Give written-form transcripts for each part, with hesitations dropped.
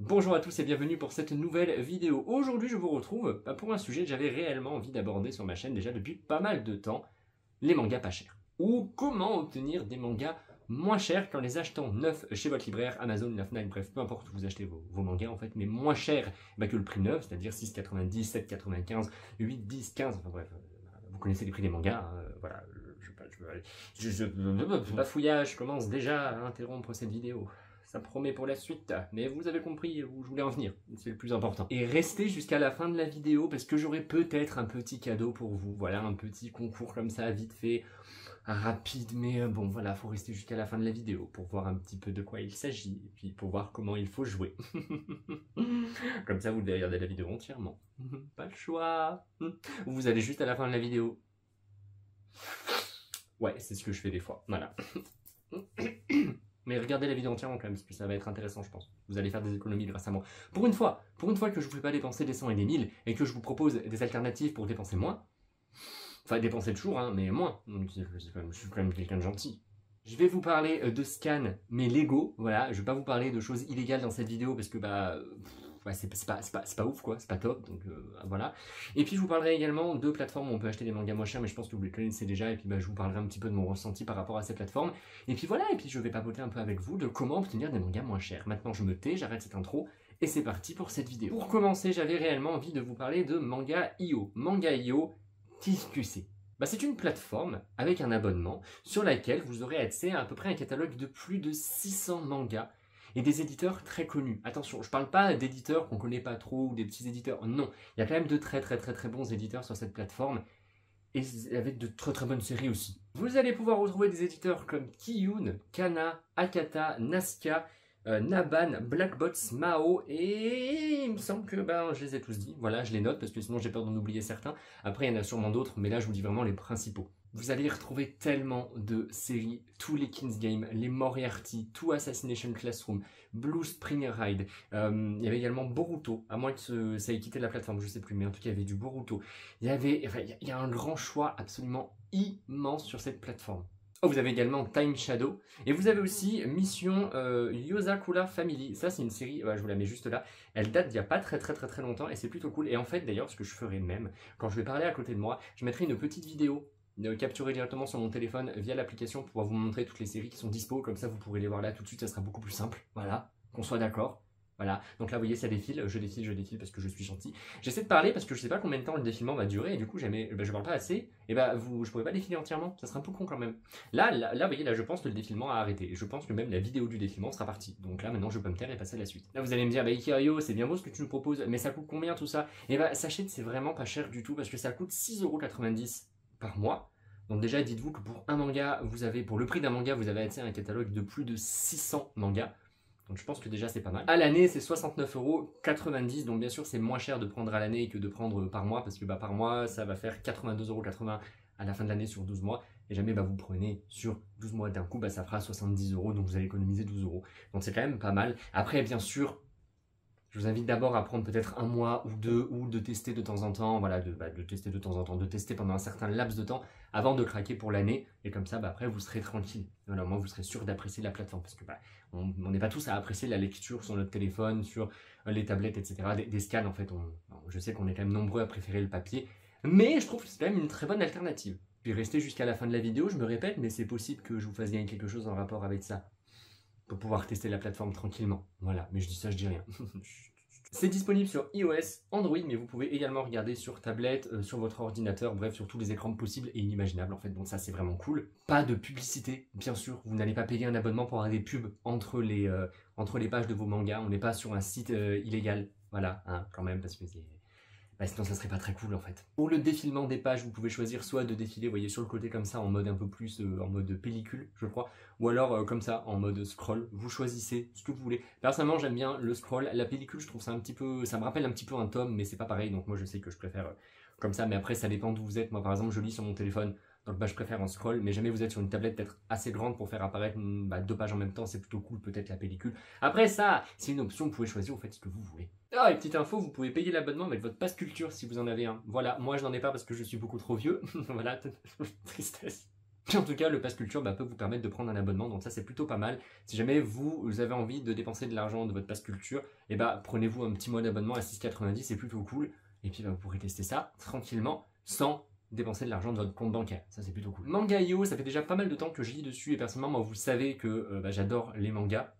Bonjour à tous et bienvenue pour cette nouvelle vidéo. Aujourd'hui je vous retrouve pour un sujet que j'avais réellement envie d'aborder sur ma chaîne déjà depuis pas mal de temps, les mangas pas chers. Ou comment obtenir des mangas moins chers qu'en les achetant neufs chez votre libraire, Amazon, la Fnac, bref, peu importe où vous achetez vos mangas en fait, mais moins chers que le prix neuf, c'est-à-dire 6,90, 7,95, 8, 10, 15, enfin bref, vous connaissez les prix des mangas, hein, voilà, bafouillage commence déjà à interrompre cette vidéo. Ça promet pour la suite, mais vous avez compris où je voulais en venir, c'est le plus important. Et restez jusqu'à la fin de la vidéo parce que j'aurai peut-être un petit cadeau pour vous, voilà, un petit concours comme ça, vite fait, rapide, mais bon, voilà, faut rester jusqu'à la fin de la vidéo pour voir un petit peu de quoi il s'agit, et puis pour voir comment il faut jouer. Comme ça, vous devez regarder la vidéo entièrement. Pas le choix. Vous allez juste à la fin de la vidéo. Ouais, c'est ce que je fais des fois, voilà. Mais regardez la vidéo entièrement quand même, parce que ça va être intéressant, je pense. Vous allez faire des économies grâce à moi. Pour une fois que je ne vous fais pas dépenser des 100 et des 1000, et que je vous propose des alternatives pour dépenser moins, enfin dépenser toujours, hein, mais moins. Je suis quand même quelqu'un de gentil. Je vais vous parler de scans, mais légaux, voilà. Je vais pas vous parler de choses illégales dans cette vidéo, parce que ouais, c'est pas ouf quoi, c'est pas top, donc voilà. Et puis je vous parlerai également de plateformes où on peut acheter des mangas moins chers, mais je pense que vous les connaissez déjà, et puis je vous parlerai un petit peu de mon ressenti par rapport à ces plateformes. Et puis voilà, et puis je vais papoter un peu avec vous de comment obtenir des mangas moins chers. Maintenant je me tais, j'arrête cette intro, et c'est parti pour cette vidéo. Pour commencer, j'avais réellement envie de vous parler de Manga.io. Manga.io TQC. C'est une plateforme avec un abonnement sur laquelle vous aurez accès à peu près un catalogue de plus de 600 mangas et des éditeurs très connus. Attention, je parle pas d'éditeurs qu'on connaît pas trop ou des petits éditeurs, non. Il y a quand même de très bons éditeurs sur cette plateforme et avec de très bonnes séries aussi. Vous allez pouvoir retrouver des éditeurs comme Kiyun, Kana, Akata, Naska, Naban, Blackbots, Mao, et il me semble que je les ai tous dit. Voilà, je les note parce que sinon j'ai peur d'en oublier certains. Après, il y en a sûrement d'autres, mais là je vous dis vraiment les principaux. Vous allez y retrouver tellement de séries, tous les King's Game, les Moriarty, tout Assassination Classroom, Blue Spring Ride. Il y avait également Boruto, à moins que ça ait quitté la plateforme, je sais plus, mais en tout cas il y avait du Boruto. Il y a un grand choix absolument immense sur cette plateforme. Vous avez également Time Shadow, et vous avez aussi Mission Yozakura Family. Ça c'est une série, je vous la mets juste là, elle date d'il n'y a pas très longtemps, et c'est plutôt cool. Et en fait d'ailleurs ce que je ferai même, quand je vais parler à côté de moi, je mettrai une petite vidéo capturée directement sur mon téléphone via l'application pour pouvoir vous montrer toutes les séries qui sont dispo, comme ça vous pourrez les voir là tout de suite, ça sera beaucoup plus simple, voilà, qu'on soit d'accord. Voilà, donc là vous voyez ça défile, je défile parce que je suis gentil. J'essaie de parler parce que je sais pas combien de temps le défilement va durer et du coup je parle pas assez, et je pourrais pas défiler entièrement, ça serait un peu con quand même. Là vous voyez, là je pense que le défilement a arrêté, et je pense que même la vidéo du défilement sera partie. Donc là maintenant je peux me taire et passer à la suite. Là vous allez me dire, Ikirayo, c'est bien beau ce que tu nous proposes, mais ça coûte combien tout ça? Et sachez que c'est vraiment pas cher du tout parce que ça coûte 6,90€ par mois. Donc déjà dites-vous que pour un manga, pour le prix d'un manga, vous avez accès à un catalogue de plus de 600 mangas. Donc je pense que déjà c'est pas mal. À l'année c'est 69,90€, donc bien sûr c'est moins cher de prendre à l'année que de prendre par mois, parce que par mois ça va faire 82,80€ à la fin de l'année sur 12 mois, et jamais vous prenez sur 12 mois d'un coup, ça fera 70€, donc vous allez économiser 12€. Donc c'est quand même pas mal. Après bien sûr, je vous invite d'abord à prendre peut-être un mois ou deux, ou de tester de temps en temps, voilà, de tester de temps en temps, de tester pendant un certain laps de temps avant de craquer pour l'année, et comme ça après vous serez tranquille. Voilà, au moins vous serez sûr d'apprécier la plateforme, parce que on n'est pas tous à apprécier la lecture sur notre téléphone, sur les tablettes, etc. Des scans en fait, je sais qu'on est quand même nombreux à préférer le papier, mais je trouve que c'est quand même une très bonne alternative. Puis restez jusqu'à la fin de la vidéo, je me répète, mais c'est possible que je vous fasse gagner quelque chose en rapport avec ça, pour pouvoir tester la plateforme tranquillement. Voilà, mais je dis ça, je dis rien. C'est disponible sur iOS, Android, mais vous pouvez également regarder sur tablette, sur votre ordinateur, bref, sur tous les écrans possibles et inimaginables en fait, donc ça c'est vraiment cool. Pas de publicité, bien sûr, vous n'allez pas payer un abonnement pour avoir des pubs entre les pages de vos mangas, on n'est pas sur un site illégal, voilà, hein, quand même, parce que sinon ça serait pas très cool en fait. Pour le défilement des pages, vous pouvez choisir soit de défiler, vous voyez, sur le côté comme ça, en mode un peu plus, en mode pellicule, je crois, ou alors comme ça, en mode scroll. Vous choisissez ce que vous voulez. Personnellement, j'aime bien le scroll. La pellicule, je trouve ça un petit peu, ça me rappelle un petit peu un tome, mais c'est pas pareil, donc moi je sais que je préfère comme ça, mais après ça dépend d'où vous êtes. Moi par exemple, je lis sur mon téléphone, donc je préfère en scroll, mais jamais vous êtes sur une tablette peut-être assez grande pour faire apparaître deux pages en même temps, c'est plutôt cool, peut-être la pellicule. Après ça, c'est une option, vous pouvez choisir, vous faites ce que vous voulez. Ah, et petite info, vous pouvez payer l'abonnement avec votre passe culture si vous en avez un. Voilà, moi je n'en ai pas parce que je suis beaucoup trop vieux. Voilà, tristesse. Puis en tout cas, le Pass Culture peut vous permettre de prendre un abonnement, donc ça c'est plutôt pas mal. Si jamais vous avez envie de dépenser de l'argent de votre Pass Culture, prenez-vous un petit mois d'abonnement à 6,90, c'est plutôt cool. Et puis vous pourrez tester ça tranquillement, sans dépenser de l'argent de votre compte bancaire. Ça c'est plutôt cool. Manga.io, ça fait déjà pas mal de temps que je lis dessus, et personnellement, moi vous savez que j'adore les mangas.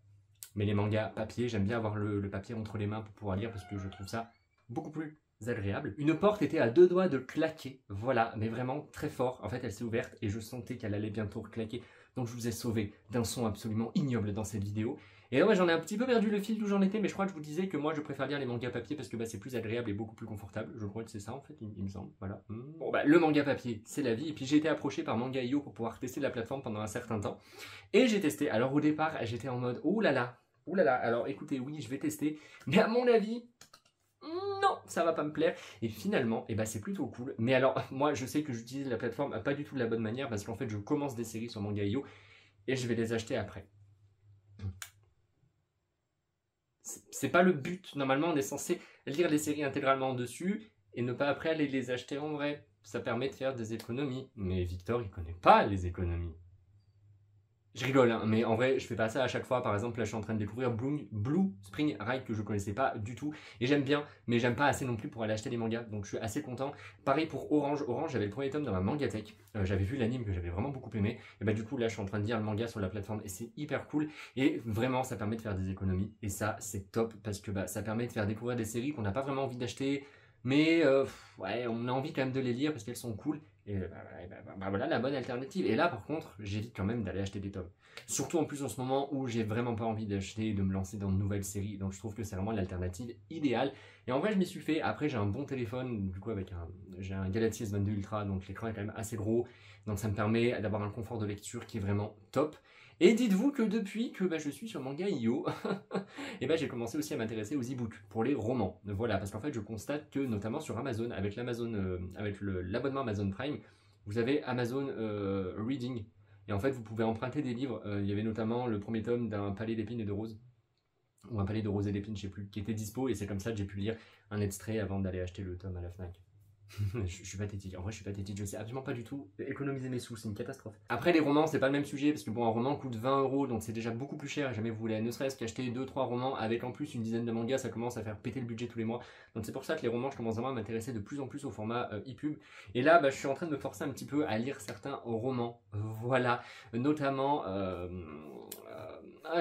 Mais les mangas papier, j'aime bien avoir le papier entre les mains pour pouvoir lire, parce que je trouve ça beaucoup plus agréable. Une porte était à 2 doigts de claquer, voilà, mais vraiment très fort. En fait, elle s'est ouverte et je sentais qu'elle allait bientôt claquer. Donc je vous ai sauvé d'un son absolument ignoble dans cette vidéo. Et là, j'en ai un petit peu perdu le fil d'où j'en étais, mais je crois que je vous disais que moi je préfère lire les mangas papier parce que c'est plus agréable et beaucoup plus confortable. Je crois que c'est ça en fait, il me semble. Voilà. Bon le manga papier, c'est la vie. Et puis j'ai été approché par Manga.io pour pouvoir tester la plateforme pendant un certain temps. Et j'ai testé. Alors au départ, j'étais en mode ouh là là. Alors écoutez, oui, je vais tester, mais à mon avis, non, ça va pas me plaire. Et finalement, c'est plutôt cool. Mais alors, moi, je sais que j'utilise la plateforme pas du tout de la bonne manière parce qu'en fait, je commence des séries sur Manga.io et je vais les acheter après. C'est pas le but. Normalement, on est censé lire les séries intégralement dessus et ne pas après aller les acheter en vrai. Ça permet de faire des économies. Mais Victor, il connaît pas les économies. Je rigole, hein, mais en vrai, je fais pas ça à chaque fois. Par exemple, là, je suis en train de découvrir Blue Spring Ride que je connaissais pas du tout. Et j'aime bien, mais j'aime pas assez non plus pour aller acheter des mangas. Donc, je suis assez content. Pareil pour Orange. Orange, j'avais le premier tome dans ma Mangatech. J'avais vu l'anime que j'avais vraiment beaucoup aimé. Et du coup, là, je suis en train de lire le manga sur la plateforme et c'est hyper cool. Et vraiment, ça permet de faire des économies. Et ça, c'est top parce que ça permet de faire découvrir des séries qu'on n'a pas vraiment envie d'acheter. Mais ouais, on a envie quand même de les lire parce qu'elles sont cool. Et voilà la bonne alternative. Et là, par contre, j'évite quand même d'aller acheter des tomes. Surtout en plus en ce moment où j'ai vraiment pas envie d'acheter et de me lancer dans de nouvelles séries. Donc je trouve que c'est vraiment l'alternative idéale. Et en vrai, je m'y suis fait. Après, j'ai un bon téléphone, du coup, j'ai un Galaxy S22 Ultra, donc l'écran est quand même assez gros. Donc ça me permet d'avoir un confort de lecture qui est vraiment top. Et dites-vous que depuis que je suis sur Manga.io, j'ai commencé aussi à m'intéresser aux e-books pour les romans. Voilà, parce qu'en fait, je constate que notamment sur Amazon, avec l'abonnement Amazon Prime, vous avez Amazon Reading. Et en fait, vous pouvez emprunter des livres. Il y avait notamment le premier tome d'un palais d'épines et de roses, ou un palais de roses et d'épines, je sais plus, qui était dispo. Et c'est comme ça que j'ai pu lire un extrait avant d'aller acheter le tome à la Fnac. Je suis pathétique, en vrai je suis pathétique, je sais absolument pas du tout économiser mes sous, c'est une catastrophe. Après les romans c'est pas le même sujet parce que bon un roman coûte 20 €, donc c'est déjà beaucoup plus cher et jamais vous voulez ne serait-ce qu'acheter 2-3 romans avec en plus une dizaine de mangas, ça commence à faire péter le budget tous les mois. Donc c'est pour ça que les romans je commence vraiment à m'intéresser de plus en plus au format e-pub. Et là je suis en train de me forcer un petit peu à lire certains romans, voilà, notamment...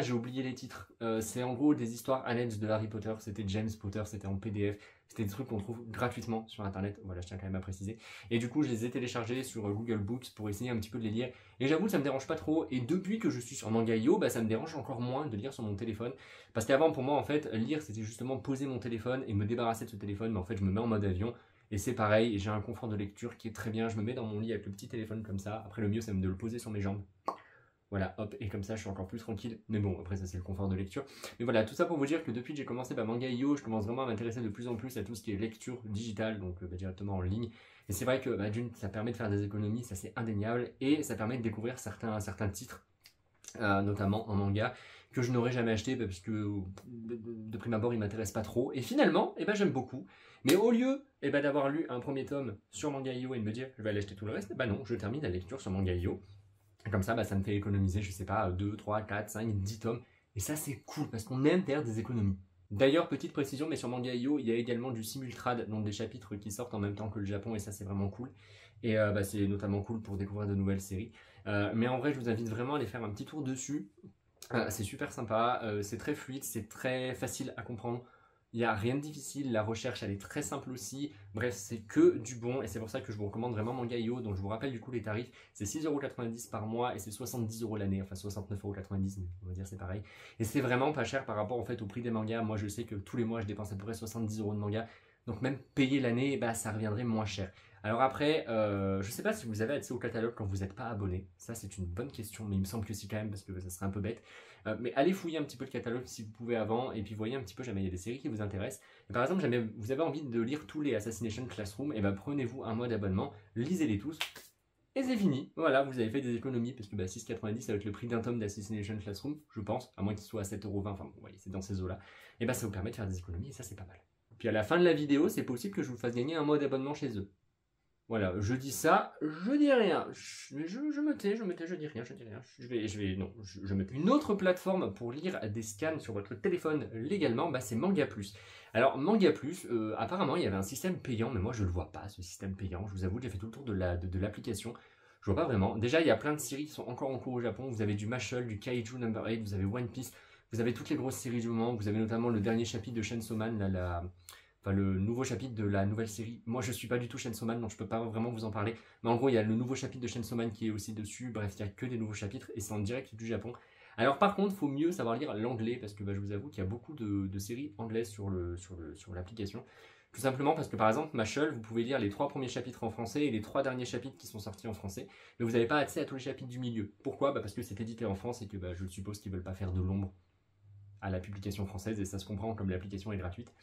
j'ai oublié les titres. C'est en gros des histoires annexes de Harry Potter. C'était James Potter, c'était en PDF. C'était des trucs qu'on trouve gratuitement sur internet. Voilà, je tiens quand même à préciser. Et du coup, je les ai téléchargés sur Google Books pour essayer un petit peu de les lire. Et j'avoue que ça me dérange pas trop. Et depuis que je suis sur Manga.io, ça me dérange encore moins de lire sur mon téléphone. Parce qu'avant, pour moi, en fait, lire, c'était justement poser mon téléphone et me débarrasser de ce téléphone. Mais en fait, je me mets en mode avion. Et c'est pareil, j'ai un confort de lecture qui est très bien. Je me mets dans mon lit avec le petit téléphone comme ça. Après, le mieux, c'est de le poser sur mes jambes. Voilà, hop, et comme ça je suis encore plus tranquille. Mais bon, après ça c'est le confort de lecture. Mais voilà, tout ça pour vous dire que depuis que j'ai commencé Manga.io, je commence vraiment à m'intéresser de plus en plus à tout ce qui est lecture digitale, donc directement en ligne. Et c'est vrai que d'une, ça permet de faire des économies, ça c'est indéniable, et ça permet de découvrir certains titres, notamment en manga, que je n'aurais jamais acheté parce que de prime abord ils m'intéressent pas trop. Et finalement, j'aime beaucoup. Mais au lieu d'avoir lu un premier tome sur Manga.io et de me dire je vais aller acheter tout le reste, non, je termine la lecture sur Manga.io. Comme ça, ça me fait économiser, je sais pas, 2, 3, 4, 5, 10 tomes. Et ça, c'est cool, parce qu'on aime faire des économies. D'ailleurs, petite précision, mais sur Manga.io, il y a également du simultrade, donc des chapitres qui sortent en même temps que le Japon, et ça, c'est vraiment cool. Et c'est notamment cool pour découvrir de nouvelles séries. Mais en vrai, je vous invite vraiment à aller faire un petit tour dessus. C'est super sympa, c'est très fluide, c'est très facile à comprendre. Il n'y a rien de difficile, la recherche elle est très simple aussi. Bref, c'est que du bon et c'est pour ça que je vous recommande vraiment Manga.io. Donc je vous rappelle du coup les tarifs, c'est 6,90 € par mois et c'est 70 € l'année, enfin 69,90 €, mais on va dire c'est pareil. Et c'est vraiment pas cher par rapport en fait au prix des mangas. Moi je sais que tous les mois je dépense à peu près 70 € de manga. Donc même payer l'année, ça reviendrait moins cher. Alors après, je sais pas si vous avez accès au catalogue quand vous n'êtes pas abonné. Ça c'est une bonne question, mais il me semble que si quand même parce que ça serait un peu bête. Mais allez fouiller un petit peu le catalogue si vous pouvez avant, et puis voyez un petit peu, jamais il y a des séries qui vous intéressent. Et par exemple, jamais vous avez envie de lire tous les Assassination Classroom, et prenez-vous un mois d'abonnement, lisez-les tous, et c'est fini. Voilà, vous avez fait des économies, parce que 6,90 ça va être le prix d'un tome d'Assassination Classroom, je pense, à moins qu'il soit à 7,20 €, enfin vous voyez, c'est dans ces eaux-là. Et ça vous permet de faire des économies, et ça c'est pas mal. Puis à la fin de la vidéo, c'est possible que je vous fasse gagner un mois d'abonnement chez eux. Voilà, je dis ça, je dis rien. Je me tais, je dis rien, je dis rien. Non, je me tais. Une autre plateforme pour lire des scans sur votre téléphone légalement, bah, c'est Manga Plus. Alors, Manga Plus, apparemment, il y avait un système payant, mais moi, je le vois pas, ce système payant. Je vous avoue, j'ai fait tout le tour de l'application. Je vois pas vraiment. Déjà, il y a plein de séries qui sont encore en cours au Japon. Vous avez du Mashle, du Kaiju Number 8, vous avez One Piece, vous avez toutes les grosses séries du moment. Vous avez notamment le dernier chapitre de Chainsaw Man, là, enfin le nouveau chapitre de la nouvelle série. Moi je suis pas du tout Chainsaw Man, donc je peux pas vraiment vous en parler. Mais en gros, il y a le nouveau chapitre de Chainsaw Man qui est aussi dessus. Bref, il y a que des nouveaux chapitres et c'est en direct du Japon. Alors par contre, il faut mieux savoir lire l'anglais parce que bah, je vous avoue qu'il y a beaucoup de séries anglaises sur l'application. Tout simplement parce que par exemple, Mashle, vous pouvez lire les 3 premiers chapitres en français et les 3 derniers chapitres qui sont sortis en français, mais vous n'avez pas accès à tous les chapitres du milieu. Pourquoi? Bah, parce que c'est édité en France et que bah, je suppose qu'ils veulent pas faire de l'ombre à la publication française et ça se comprend comme l'application est gratuite.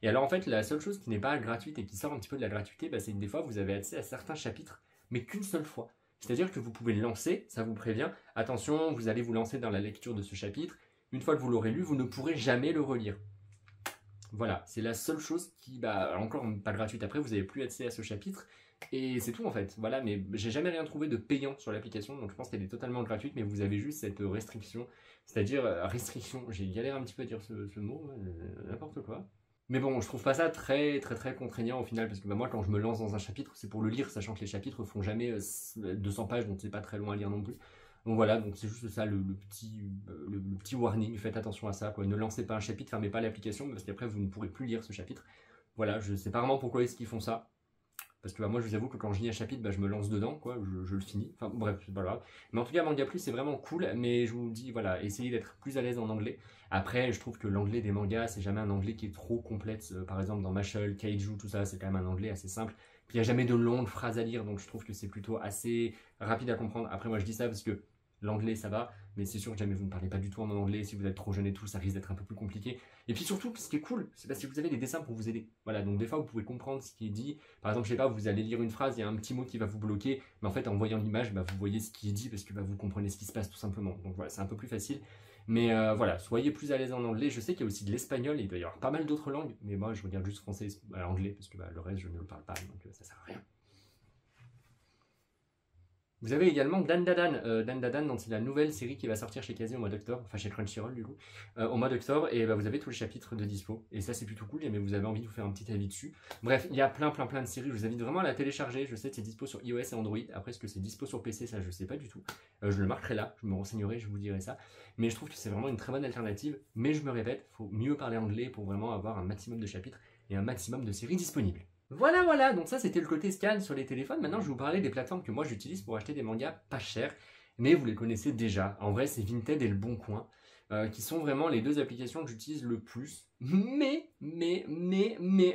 Et alors en fait, la seule chose qui n'est pas gratuite et qui sort un petit peu de la gratuité, bah, c'est que des fois vous avez accès à certains chapitres, mais qu'une seule fois. C'est-à-dire que vous pouvez le lancer, ça vous prévient, attention, vous allez vous lancer dans la lecture de ce chapitre, une fois que vous l'aurez lu, vous ne pourrez jamais le relire. Voilà, c'est la seule chose qui, bah, encore pas gratuite après, vous n'avez plus accès à ce chapitre, et c'est tout en fait. Voilà, mais j'ai jamais rien trouvé de payant sur l'application, donc je pense qu'elle est totalement gratuite, mais vous avez juste cette restriction, c'est-à-dire restriction, j'ai galéré un petit peu à dire ce mot, n'importe quoi. Mais bon, je trouve pas ça très contraignant au final, parce que bah, moi quand je me lance dans un chapitre, c'est pour le lire, sachant que les chapitres font jamais 200 pages, donc c'est pas très long à lire non plus. Donc voilà, donc c'est juste ça le petit warning, faites attention à ça, quoi. Ne lancez pas un chapitre, fermez pas l'application, parce qu'après vous ne pourrez plus lire ce chapitre. Voilà, je sais pas vraiment pourquoi est-ce qu'ils font ça. Parce que bah, moi, je vous avoue que quand je lis un chapitre, bah, je me lance dedans, quoi, je le finis. Enfin bref, c'est pas grave. Mais en tout cas, Manga Plus, c'est vraiment cool. Mais je vous dis, voilà, essayez d'être plus à l'aise en anglais. Après, je trouve que l'anglais des mangas, c'est jamais un anglais qui est trop complexe. Par exemple, dans Mashle, Kaiju, tout ça, c'est quand même un anglais assez simple. Puis il n'y a jamais de longues phrases à lire, donc je trouve que c'est plutôt assez rapide à comprendre. Après, moi, je dis ça parce que l'anglais, ça va, mais c'est sûr que jamais vous ne parlez pas du tout en anglais. Si vous êtes trop jeune et tout, ça risque d'être un peu plus compliqué. Et puis surtout, ce qui est cool, c'est parce que vous avez des dessins pour vous aider. Voilà, donc des fois, vous pouvez comprendre ce qui est dit. Par exemple, je sais pas, vous allez lire une phrase, il y a un petit mot qui va vous bloquer, mais en fait, en voyant l'image, bah, vous voyez ce qui est dit parce que bah, vous comprenez ce qui se passe tout simplement. Donc voilà, c'est un peu plus facile. Mais voilà, soyez plus à l'aise en anglais. Je sais qu'il y a aussi de l'espagnol et il doit y avoir pas mal d'autres langues, mais moi, je regarde juste français et anglais parce que bah, le reste, je ne le parle pas, donc ça sert à rien. Vous avez également Dan Dadan. Dan Dadan, donc c'est la nouvelle série qui va sortir chez Kazé au mois d'octobre, enfin chez Crunchyroll du coup, au mois d'octobre, et bah, vous avez tous les chapitres de dispo. Et ça c'est plutôt cool, mais vous avez envie de vous faire un petit avis dessus. Bref, il y a plein de séries, je vous invite vraiment à la télécharger. Je sais que c'est dispo sur iOS et Android. Après, est-ce que c'est dispo sur PC, ça je sais pas du tout. Je le marquerai là, je me renseignerai, je vous dirai ça. Mais je trouve que c'est vraiment une très bonne alternative. Mais je me répète, il faut mieux parler anglais pour vraiment avoir un maximum de chapitres et un maximum de séries disponibles. Voilà, donc ça c'était le côté scan sur les téléphones. Maintenant je vais vous parler des plateformes que moi j'utilise pour acheter des mangas pas chers, mais vous les connaissez déjà. En vrai c'est Vinted et Le Bon Coin, qui sont vraiment les deux applications que j'utilise le plus. Mais,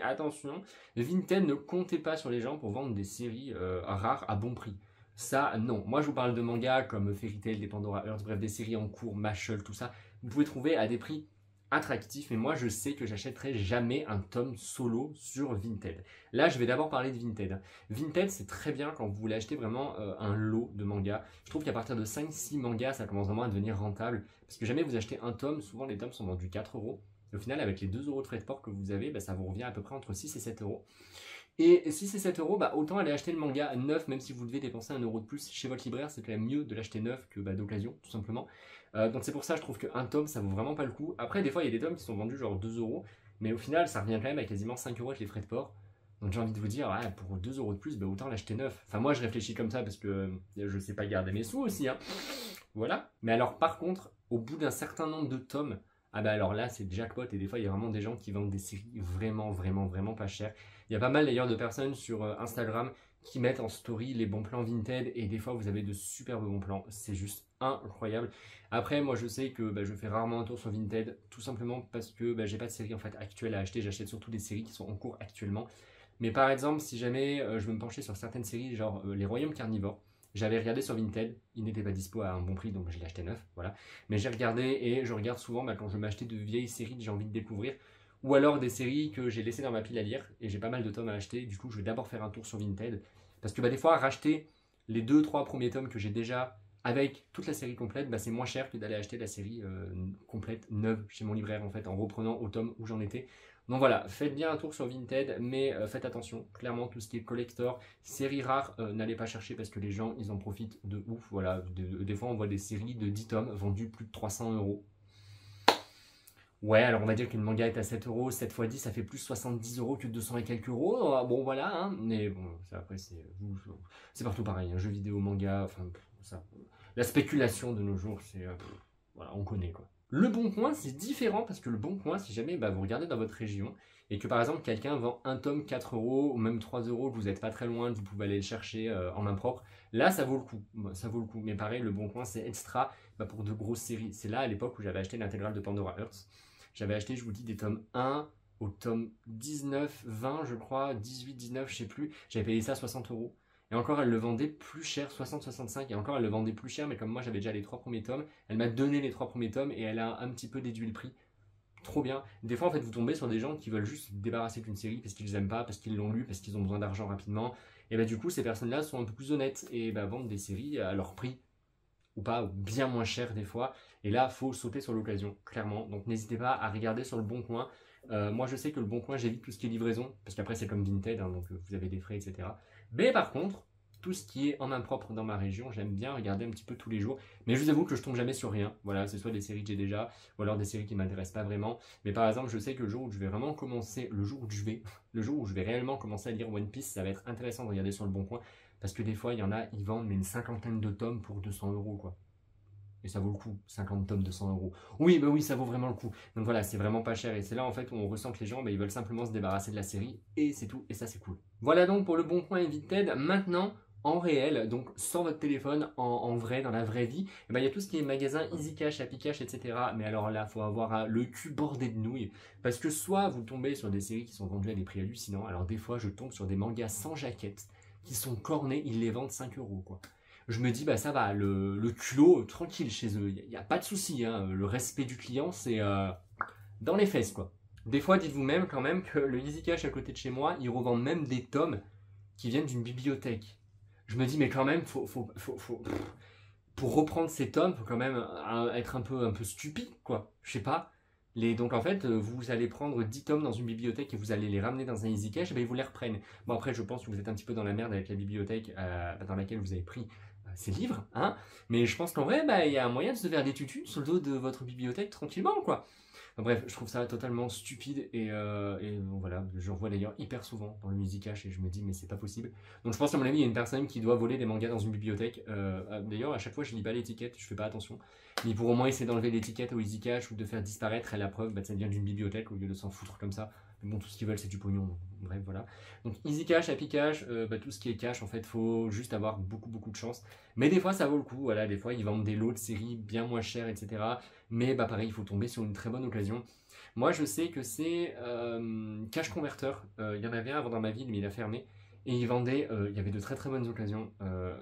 attention, Vinted ne comptez pas sur les gens pour vendre des séries rares à bon prix. Ça, non. Moi je vous parle de mangas comme Fairy Tail, des Pandora Hearts, bref des séries en cours, Mashle, tout ça. Vous pouvez trouver à des prix attractif, mais moi je sais que j'achèterai jamais un tome solo sur Vinted. Là je vais d'abord parler de Vinted. Vinted c'est très bien quand vous voulez acheter vraiment un lot de mangas. Je trouve qu'à partir de 5-6 mangas ça commence vraiment à devenir rentable, parce que jamais vous achetez un tome, souvent les tomes sont vendus 4 euros. Au final avec les 2 euros de frais de port que vous avez, bah, ça vous revient à peu près entre 6 et 7 euros. Et si c'est 7 euros, bah, autant aller acheter le manga neuf, même si vous devez dépenser 1 euro de plus chez votre libraire, c'est quand même mieux de l'acheter neuf que bah, d'occasion, tout simplement. Donc c'est pour ça je trouve qu'un tome ça vaut vraiment pas le coup. Après des fois il y a des tomes qui sont vendus genre 2 euros, mais au final ça revient quand même à quasiment 5 euros avec les frais de port. Donc j'ai envie de vous dire, ouais, pour 2 euros de plus, bah, autant l'acheter neuf. Enfin moi je réfléchis comme ça parce que je sais pas garder mes sous aussi, hein. Voilà. Mais alors par contre, au bout d'un certain nombre de tomes, ah bah alors là c'est jackpot et des fois il y a vraiment des gens qui vendent des séries vraiment pas chères. Il y a pas mal d'ailleurs de personnes sur Instagram qui mettent en story les bons plans Vinted et des fois vous avez de superbes bons plans, c'est juste incroyable. Après moi je sais que bah, je fais rarement un tour sur Vinted tout simplement parce que bah, j'ai pas de séries en fait actuelles à acheter, j'achète surtout des séries qui sont en cours actuellement. Mais par exemple si jamais je veux me pencher sur certaines séries genre Les Royaumes Carnivores, j'avais regardé sur Vinted, il n'était pas dispo à un bon prix donc je l'ai acheté neuf, voilà. Mais j'ai regardé et je regarde souvent bah, quand je veux m'acheter de vieilles séries que j'ai envie de découvrir, ou alors des séries que j'ai laissées dans ma pile à lire et j'ai pas mal de tomes à acheter, du coup je vais d'abord faire un tour sur Vinted, parce que bah, des fois racheter les 2-3 premiers tomes que j'ai déjà avec toute la série complète, bah, c'est moins cher que d'aller acheter la série complète, neuve, chez mon libraire, en fait, en reprenant au tome où j'en étais. Donc voilà, faites bien un tour sur Vinted, mais faites attention. Clairement, tout ce qui est collector, séries rares, n'allez pas chercher parce que les gens, ils en profitent de ouf. Voilà, des fois, on voit des séries de 10 tomes vendues plus de 300 euros. Ouais, alors on va dire qu'une manga est à 7 euros, 7 x 10, ça fait plus 70 euros que 200 et quelques euros. Bon, voilà, hein, mais bon, ça, après, c'est partout pareil. Un jeu vidéo, manga, enfin, ça. La spéculation de nos jours, voilà, on connaît quoi. Le Bon Coin, c'est différent parce que le Bon Coin, si jamais bah, vous regardez dans votre région et que par exemple quelqu'un vend un tome 4 euros ou même 3 euros, que vous n'êtes pas très loin, que vous pouvez aller le chercher en main propre, là ça vaut le coup. Ça vaut le coup. Mais pareil, le Bon Coin, c'est extra bah, pour de grosses séries. C'est là à l'époque où j'avais acheté l'intégrale de Pandora Hearts. J'avais acheté, je vous dis, des tomes 1 au tome 19, 20, je crois, 18, 19, je sais plus. J'avais payé ça 60 euros. Et encore, elle le vendait plus cher, 60, 65. Et encore, elle le vendait plus cher, mais comme moi, j'avais déjà les 3 premiers tomes, elle m'a donné les 3 premiers tomes et elle a un petit peu déduit le prix. Trop bien. Des fois, en fait, vous tombez sur des gens qui veulent juste se débarrasser d'une série parce qu'ils aiment pas, parce qu'ils l'ont lu, parce qu'ils ont besoin d'argent rapidement. Et bah, du coup, ces personnes-là sont un peu plus honnêtes et bah, vendent des séries à leur prix ou pas, ou bien moins cher des fois. Et là, faut sauter sur l'occasion, clairement. Donc n'hésitez pas à regarder sur le Bon Coin. Moi, je sais que le Bon Coin, j'évite tout ce qui est livraison, parce qu'après, c'est comme Vinted, hein, donc vous avez des frais, etc. Mais par contre, tout ce qui est en main propre dans ma région, j'aime bien regarder un petit peu tous les jours. Mais je vous avoue que je tombe jamais sur rien. Voilà, c'est soit des séries que j'ai déjà, ou alors des séries qui ne m'intéressent pas vraiment. Mais par exemple, je sais que le jour où je vais vraiment commencer, le jour où je vais réellement commencer à lire One Piece, ça va être intéressant de regarder sur le Bon Coin. Parce que des fois, il y en a, ils vendent mais une cinquantaine de tomes pour 200 euros, quoi. Et ça vaut le coup, 50 tomes de 100 euros. Oui, bah oui, ça vaut vraiment le coup. Donc voilà, c'est vraiment pas cher. Et c'est là en fait où on ressent que les gens, bah, ils veulent simplement se débarrasser de la série. Et c'est tout. Et ça, c'est cool. Voilà donc pour le Bon Coin et Vinted. Maintenant, en réel, donc sur votre téléphone, en vrai, dans la vraie vie, il y a tout ce qui est magasin Easy Cash, Happy Cash, etc. Mais alors là, il faut avoir le cul bordé de nouilles. Parce que soit vous tombez sur des séries qui sont vendues à des prix hallucinants. Alors des fois, je tombe sur des mangas sans jaquette qui sont cornés. Ils les vendent 5 euros, quoi. Je me dis, bah ça va, le culot, tranquille chez eux, il n'y a pas de souci, hein. Le respect du client, c'est dans les fesses, quoi. Des fois, dites-vous même quand même que le Easy Cash à côté de chez moi, ils revendent même des tomes qui viennent d'une bibliothèque. Je me dis, mais quand même, pour reprendre ces tomes, faut quand même être un peu stupide, quoi. Je sais pas. Donc en fait, vous allez prendre 10 tomes dans une bibliothèque et vous allez les ramener dans un Easy Cash, et ben ils vous les reprennent. Bon après, je pense que vous êtes un petit peu dans la merde avec la bibliothèque dans laquelle vous avez pris ces livres, hein. Mais je pense qu'en vrai, bah, il y a un moyen de se faire des tutus sur le dos de votre bibliothèque tranquillement, quoi. Enfin, bref, je trouve ça totalement stupide et bon, voilà, j'en vois d'ailleurs hyper souvent dans le Musicash et je me dis mais c'est pas possible. Donc je pense qu'à mon avis il y a une personne qui doit voler des mangas dans une bibliothèque. D'ailleurs à chaque fois je lis pas l'étiquette, je fais pas attention. Mais pour au moins essayer d'enlever l'étiquette au EasyCash ou de faire disparaître à la preuve que ça vient d'une bibliothèque au lieu de s'en foutre comme ça. Mais bon, tout ce qu'ils veulent c'est du pognon. Donc, bref, voilà. Donc EasyCash, Happy Cash, tout ce qui est cash en fait faut juste avoir beaucoup de chance. Mais des fois ça vaut le coup, voilà, des fois ils vendent des lots de séries bien moins chers, etc. Mais bah pareil, il faut tomber sur une très bonne occasion. Moi je sais que c'est Cash Converter, il y en avait un avant dans ma ville mais il a fermé. Et ils vendaient, il y avait de très bonnes occasions,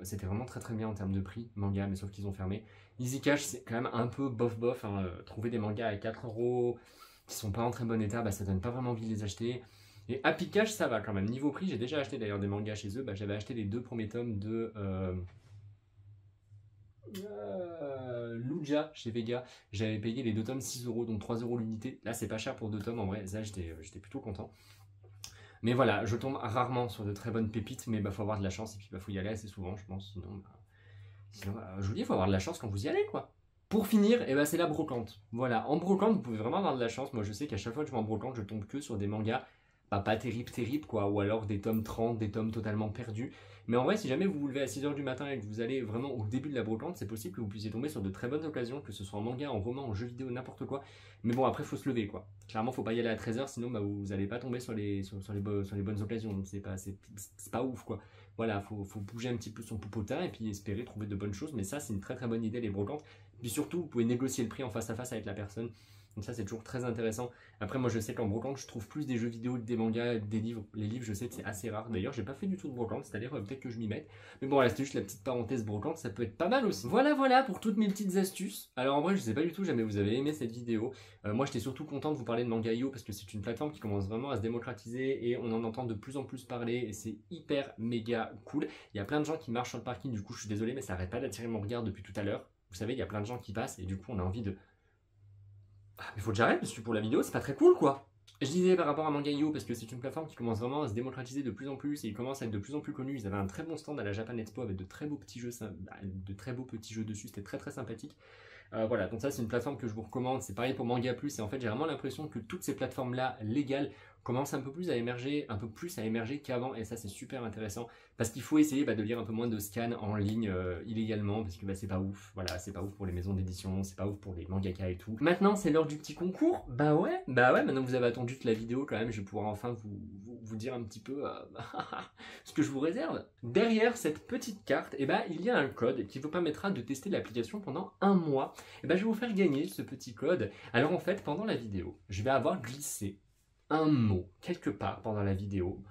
c'était vraiment très bien en termes de prix, manga, mais sauf qu'ils ont fermé. Easy Cash c'est quand même un peu bof, hein, trouver des mangas à 4 euros qui sont pas en très bon état, bah, ça donne pas vraiment envie de les acheter. Et Happy Cash ça va quand même, niveau prix j'ai déjà acheté d'ailleurs des mangas chez eux, bah, j'avais acheté les 2 premiers tomes de... Luja chez Vega, j'avais payé les 2 tomes 6 euros, donc 3 euros l'unité. Là, c'est pas cher pour 2 tomes en vrai, ça j'étais plutôt content. Mais voilà, je tombe rarement sur de très bonnes pépites, mais bah, faut avoir de la chance et puis bah, faut y aller assez souvent, je pense. Sinon je vous dis, il faut avoir de la chance quand vous y allez, quoi. Pour finir, c'est la brocante. Voilà, en brocante, vous pouvez vraiment avoir de la chance. Moi, je sais qu'à chaque fois que je vais en brocante, je tombe que sur des mangas pas terrible, quoi, ou alors des tomes 30, des tomes totalement perdus. Mais en vrai, si jamais vous vous levez à 6h du matin et que vous allez vraiment au début de la brocante, c'est possible que vous puissiez tomber sur de très bonnes occasions, que ce soit en manga, en roman, en jeu vidéo, n'importe quoi. Mais bon, après, faut se lever, quoi. Clairement, faut pas y aller à 13h, sinon bah, vous n'allez pas tomber sur les bonnes occasions. Donc c'est pas ouf, quoi. Voilà, faut bouger un petit peu son poupotin et puis espérer trouver de bonnes choses. Mais ça, c'est une très bonne idée, les brocantes. Puis surtout, vous pouvez négocier le prix en face à face avec la personne. Donc ça c'est toujours très intéressant. Après moi je sais qu'en brocante je trouve plus des jeux vidéo que des mangas, des livres. Les livres je sais que c'est assez rare. D'ailleurs j'ai pas fait du tout de brocante, c'est-à-dire peut-être que je m'y mette. Mais bon voilà, c'était juste la petite parenthèse brocante, ça peut être pas mal aussi. Voilà pour toutes mes petites astuces. Alors en vrai je sais pas du tout jamais vous avez aimé cette vidéo. Moi j'étais surtout content de vous parler de Manga.io parce que c'est une plateforme qui commence vraiment à se démocratiser et on en entend de plus en plus parler et c'est hyper méga cool. Il y a plein de gens qui marchent sur le parking, du coup je suis désolé mais ça arrête pas d'attirer mon regard depuis tout à l'heure. Vous savez, il y a plein de gens qui passent et du coup on a envie de... Ah mais faut que j'arrête parce que pour la vidéo c'est pas très cool quoi. Je disais par rapport à Manga.io parce que c'est une plateforme qui commence vraiment à se démocratiser de plus en plus et ils commencent à être de plus en plus connus. Ils avaient un très bon stand à la Japan Expo avec de très beaux petits jeux, dessus, c'était très sympathique. Voilà, donc ça c'est une plateforme que je vous recommande, c'est pareil pour Manga Plus et en fait j'ai vraiment l'impression que toutes ces plateformes là légales commencent un peu plus à émerger qu'avant et ça c'est super intéressant parce qu'il faut essayer de lire un peu moins de scans en ligne illégalement parce que c'est pas ouf, voilà, c'est pas ouf pour les maisons d'édition, c'est pas ouf pour les mangaka et tout. Maintenant c'est l'heure du petit concours, bah ouais, maintenant que vous avez attendu toute la vidéo quand même, je vais pouvoir enfin vous dire un petit peu ce que je vous réserve. Derrière cette petite carte, il y a un code qui vous permettra de tester l'application pendant un mois. Je vais vous faire gagner ce petit code. Alors en fait, pendant la vidéo, je vais avoir glissé un mot quelque part pendant la vidéo.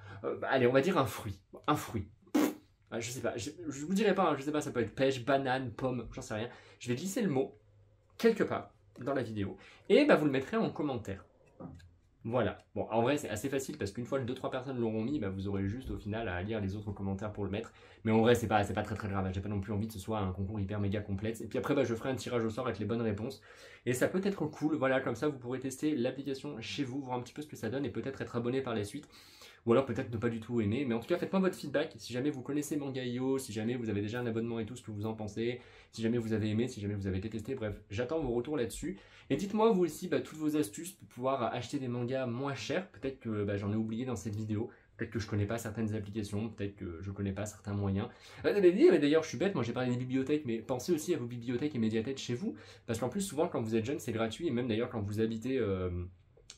Allez, on va dire un fruit. Un fruit. Je sais pas, je vous dirai pas, je sais pas, ça peut être pêche, banane, pomme, j'en sais rien. Je vais glisser le mot quelque part dans la vidéo et vous le mettrez en commentaire. Voilà. Bon, en vrai, c'est assez facile parce qu'une fois que 2-3 personnes l'auront mis, vous aurez juste au final à lire les autres commentaires pour le mettre. Mais en vrai, c'est pas très grave. J'ai pas non plus envie que ce soit un concours hyper méga complexe. Et puis après, je ferai un tirage au sort avec les bonnes réponses. Et ça peut être cool. Voilà, comme ça, vous pourrez tester l'application chez vous, voir un petit peu ce que ça donne et peut-être être abonné par la suite. Ou alors peut-être ne pas du tout aimer. Mais en tout cas, faites-moi votre feedback. Si jamais vous connaissez Manga.io, si jamais vous avez déjà un abonnement et tout, ce que vous en pensez. Si jamais vous avez aimé, si jamais vous avez détesté. Bref, j'attends vos retours là-dessus. Et dites-moi vous aussi toutes vos astuces pour pouvoir acheter des mangas moins chers. Peut-être que j'en ai oublié dans cette vidéo. Peut-être que je connais pas certaines applications, peut-être que je connais pas certains moyens. Mais d'ailleurs, je suis bête, moi j'ai parlé des bibliothèques, mais pensez aussi à vos bibliothèques et médiathèques chez vous. Parce qu'en plus, souvent, quand vous êtes jeune, c'est gratuit. Et même d'ailleurs, quand vous habitez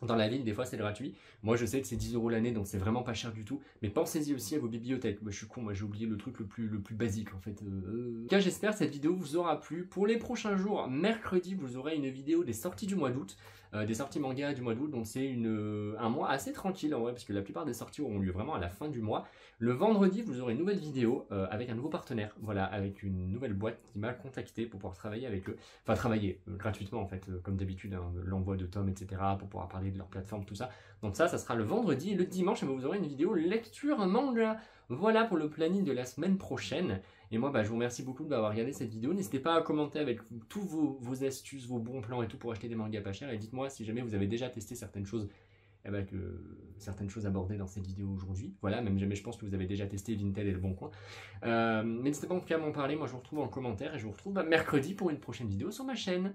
dans la ville, des fois c'est gratuit. Moi je sais que c'est 10 € l'année, donc c'est vraiment pas cher du tout. Mais pensez-y aussi à vos bibliothèques. Moi je suis con, moi j'ai oublié le truc le plus basique en fait. En tout cas, j'espère que cette vidéo vous aura plu. Pour les prochains jours, mercredi, vous aurez une vidéo des sorties du mois d'août. Des sorties manga du mois d'août, donc c'est un mois assez tranquille en vrai, parce que la plupart des sorties auront lieu vraiment à la fin du mois. Le vendredi, vous aurez une nouvelle vidéo avec un nouveau partenaire, voilà, avec une nouvelle boîte qui m'a contacté pour pouvoir travailler avec eux. Enfin, travailler gratuitement en fait, comme d'habitude, hein, l'envoi de tomes, etc., pour pouvoir parler de leur plateforme, tout ça. Donc ça sera le vendredi. Et le dimanche, vous aurez une vidéo lecture manga. Voilà pour le planning de la semaine prochaine. Et moi, je vous remercie beaucoup d'avoir regardé cette vidéo. N'hésitez pas à commenter avec tous vos astuces, vos bons plans et tout pour acheter des mangas pas chers. Et dites-moi si jamais vous avez déjà testé certaines choses, certaines choses abordées dans cette vidéo aujourd'hui. Voilà, même jamais je pense que vous avez déjà testé Vinted et Le Bon Coin. Mais n'hésitez pas en tout cas à m'en parler. Moi, je vous retrouve en commentaire et je vous retrouve mercredi pour une prochaine vidéo sur ma chaîne.